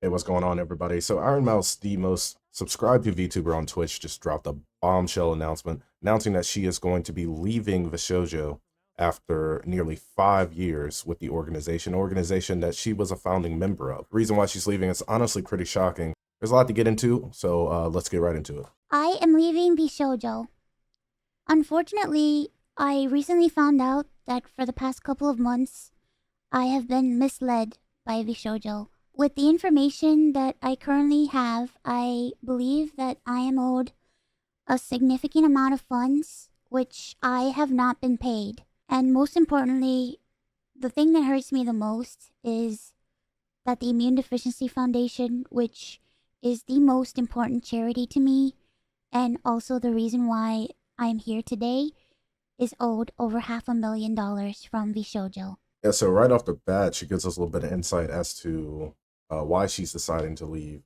Hey, what's going on, everybody? So, Ironmouse, the most subscribed to VTuber on Twitch, just dropped a bombshell announcement announcing that she is going to be leaving VShojo after nearly 5 years with the organization that she was a founding member of. The reason why she's leaving is honestly pretty shocking. There's a lot to get into, so let's get right into it. I am leaving VShojo. Unfortunately, I recently found out that for the past couple of months, I have been misled by VShojo. With the information that I currently have, I believe that I am owed a significant amount of funds, which I have not been paid. And most importantly, the thing that hurts me the most is that the Immune Deficiency Foundation, which is the most important charity to me, and also the reason why I'm here today, is owed over $500,000 from VShojo. Yeah, so right off the bat, she gives us a little bit of insight as to why she's deciding to leave.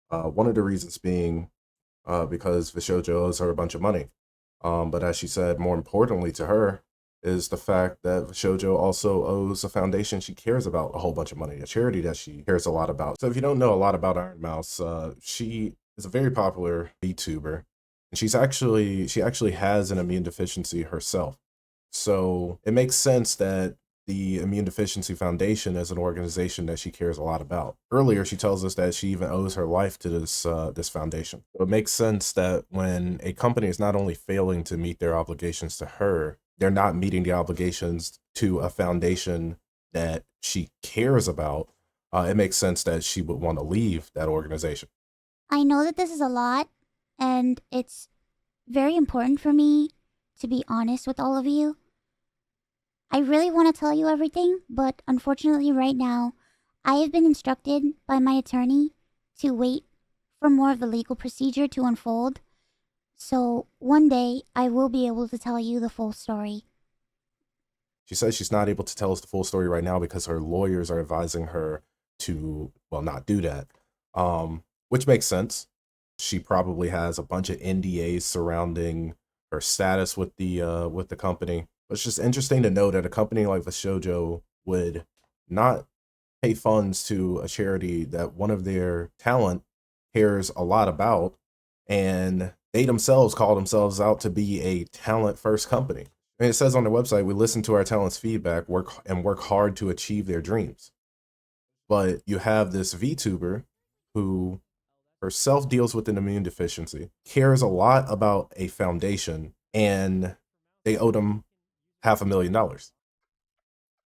One of the reasons being because VShojo owes her a bunch of money. But as she said, more importantly to her is the fact that VShojo also owes a foundation she cares about a whole bunch of money, a charity that she cares a lot about. So if you don't know a lot about Ironmouse, she is a very popular VTuber, and she actually has an immune deficiency herself. So it makes sense that the Immune Deficiency Foundation is an organization that she cares a lot about. Earlier, she tells us that she even owes her life to this foundation. So it makes sense that when a company is not only failing to meet their obligations to her, they're not meeting the obligations to a foundation that she cares about. It makes sense that she would want to leave that organization. I know that this is a lot, and it's very important for me to be honest with all of you. I really want to tell you everything, but unfortunately, right now, I have been instructed by my attorney to wait for more of the legal procedure to unfold. So one day, I will be able to tell you the full story. She says she's not able to tell us the full story right now because her lawyers are advising her to, well, not do that, which makes sense. She probably has a bunch of NDAs surrounding her status with the company. But it's just interesting to know that a company like the Shoujo would not pay funds to a charity that one of their talent cares a lot about, and they themselves call themselves out to be a talent first company. And it says on their website, we listen to our talents' feedback, work hard to achieve their dreams. But you have this VTuber who herself deals with an immune deficiency, cares a lot about a foundation, and they owed them $500,000.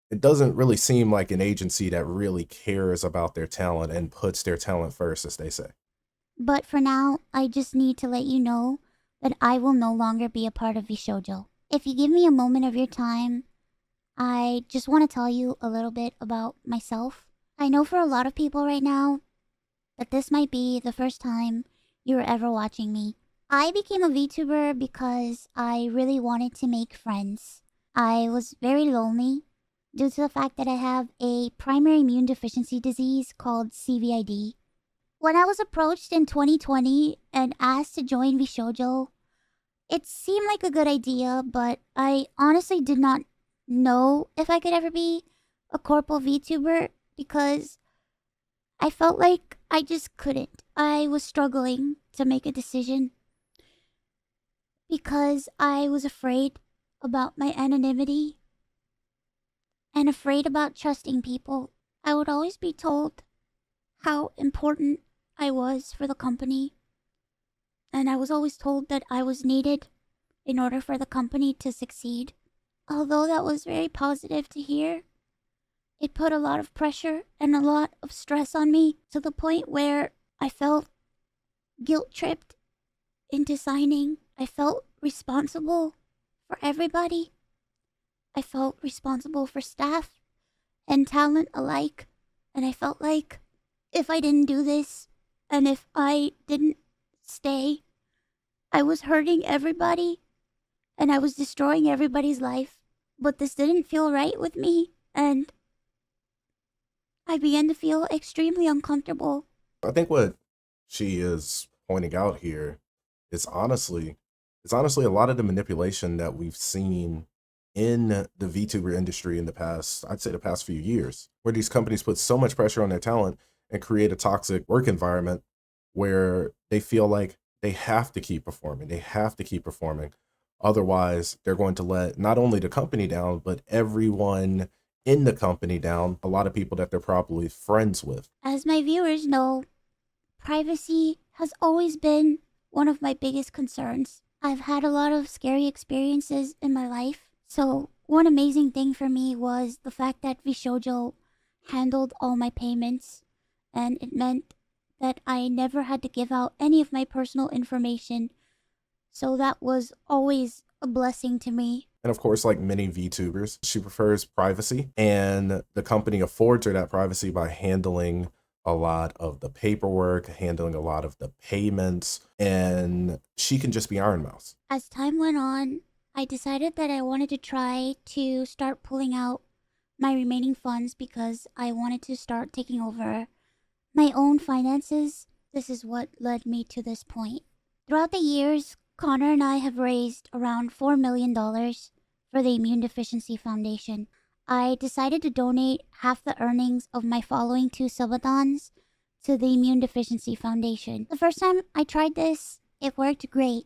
It doesn't really seem like an agency that really cares about their talent and puts their talent first, as they say. But for now, I just need to let you know that I will no longer be a part of VShojo. If you give me a moment of your time, I just want to tell you a little bit about myself. I know for a lot of people right now that this might be the first time you were ever watching me. I became a VTuber because I really wanted to make friends. I was very lonely due to the fact that I have a primary immune deficiency disease called CVID. When I was approached in 2020 and asked to join VShojo, it seemed like a good idea, but I honestly did not know if I could ever be a corporal VTuber because I felt like I just couldn't. I was struggling to make a decision because I was afraid about my anonymity and afraid about trusting people. I would always be told how important I was for the company, and I was always told that I was needed in order for the company to succeed. Although that was very positive to hear, it put a lot of pressure and a lot of stress on me to the point where I felt guilt tripped into signing. I felt responsible for everybody. I felt responsible for staff and talent alike. And I felt like if I didn't do this and if I didn't stay, I was hurting everybody and I was destroying everybody's life. But this didn't feel right with me, and I began to feel extremely uncomfortable. I think what she is pointing out here is honestly a lot of the manipulation that we've seen in the VTuber industry in the past, I'd say the past few years, where these companies put so much pressure on their talent and create a toxic work environment where they feel like they have to keep performing. They have to keep performing. Otherwise, they're going to let not only the company down, but everyone in the company down, a lot of people that they're probably friends with. As my viewers know, privacy has always been one of my biggest concerns. I've had a lot of scary experiences in my life, so one amazing thing for me was the fact that VShojo handled all my payments, and it meant that I never had to give out any of my personal information, so that was always a blessing to me. And of course, like many VTubers, she prefers privacy, and the company affords her that privacy by handling a lot of the paperwork, handling a lot of the payments, and she can just be Ironmouse. As time went on, I decided that I wanted to try to start pulling out my remaining funds because I wanted to start taking over my own finances. This is what led me to this point. Throughout the years, Connor and I have raised around $4 million for the Immune Deficiency Foundation. I decided to donate half the earnings of my following 2 subathons to the Immune Deficiency Foundation. The first time I tried this, it worked great.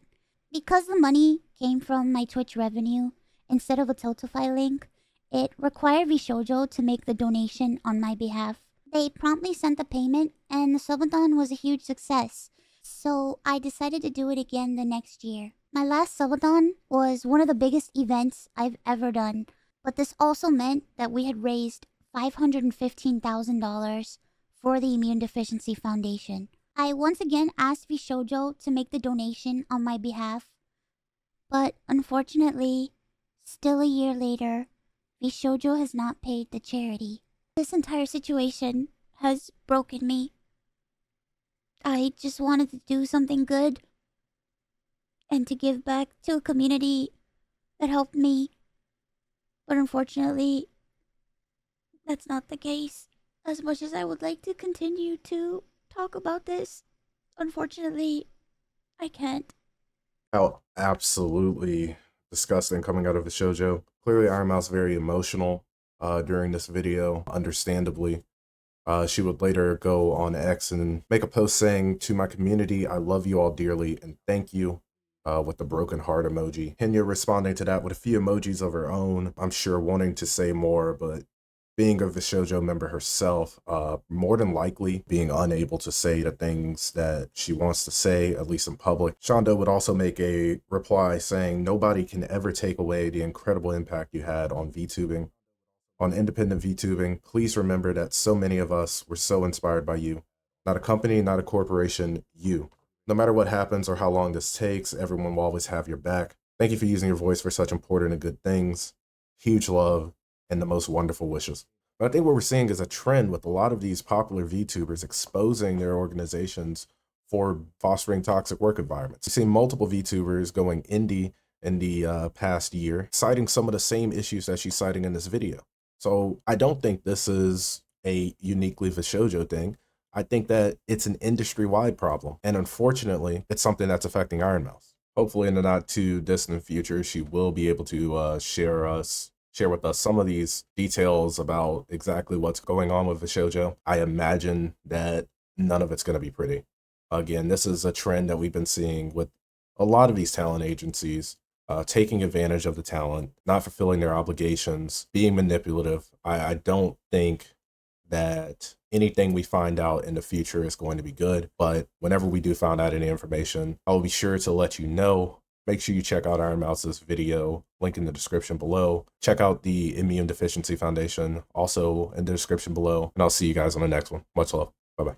Because the money came from my Twitch revenue instead of a Tiltify link, it required VShojo to make the donation on my behalf. They promptly sent the payment, and the subathon was a huge success. So I decided to do it again the next year. My last subathon was one of the biggest events I've ever done, but this also meant that we had raised $515,000 for the Immune Deficiency Foundation. I once again asked VShojo to make the donation on my behalf, but unfortunately, still a year later, VShojo has not paid the charity. This entire situation has broken me. I just wanted to do something good and to give back to a community that helped me. But unfortunately, that's not the case. As much as I would like to continue to talk about this, unfortunately, I can't. How absolutely disgusting coming out of the shoujo. Clearly, Ironmouse very emotional during this video, understandably. She would later go on X and make a post saying, "To my community, I love you all dearly and thank you," with the broken heart emoji. Kenya responding to that with a few emojis of her own, I'm sure wanting to say more, but being a VShojo member herself, more than likely being unable to say the things that she wants to say, at least in public. Shondo would also make a reply saying, "Nobody can ever take away the incredible impact you had on VTubing. On independent VTubing, please remember that so many of us were so inspired by you. Not a company, not a corporation, you. No matter what happens or how long this takes, everyone will always have your back. Thank you for using your voice for such important and good things. Huge love and the most wonderful wishes." But I think what we're seeing is a trend with a lot of these popular VTubers exposing their organizations for fostering toxic work environments. We've seen multiple VTubers going indie in the past year, citing some of the same issues that she's citing in this video. So I don't think this is a uniquely VShojo thing. I think that it's an industry-wide problem. And unfortunately, it's something that's affecting Ironmouse. Hopefully in the not too distant future, she will be able to share with us some of these details about exactly what's going on with VShojo. I imagine that none of it's going to be pretty. Again, this is a trend that we've been seeing with a lot of these talent agencies, taking advantage of the talent, not fulfilling their obligations, being manipulative. I don't think that anything we find out in the future is going to be good, but whenever we do find out any information, I will be sure to let you know. Make sure you check out Ironmouse's video, link in the description below. Check out the Immune Deficiency Foundation, also in the description below, and I'll see you guys on the next one. Much love. Bye-bye.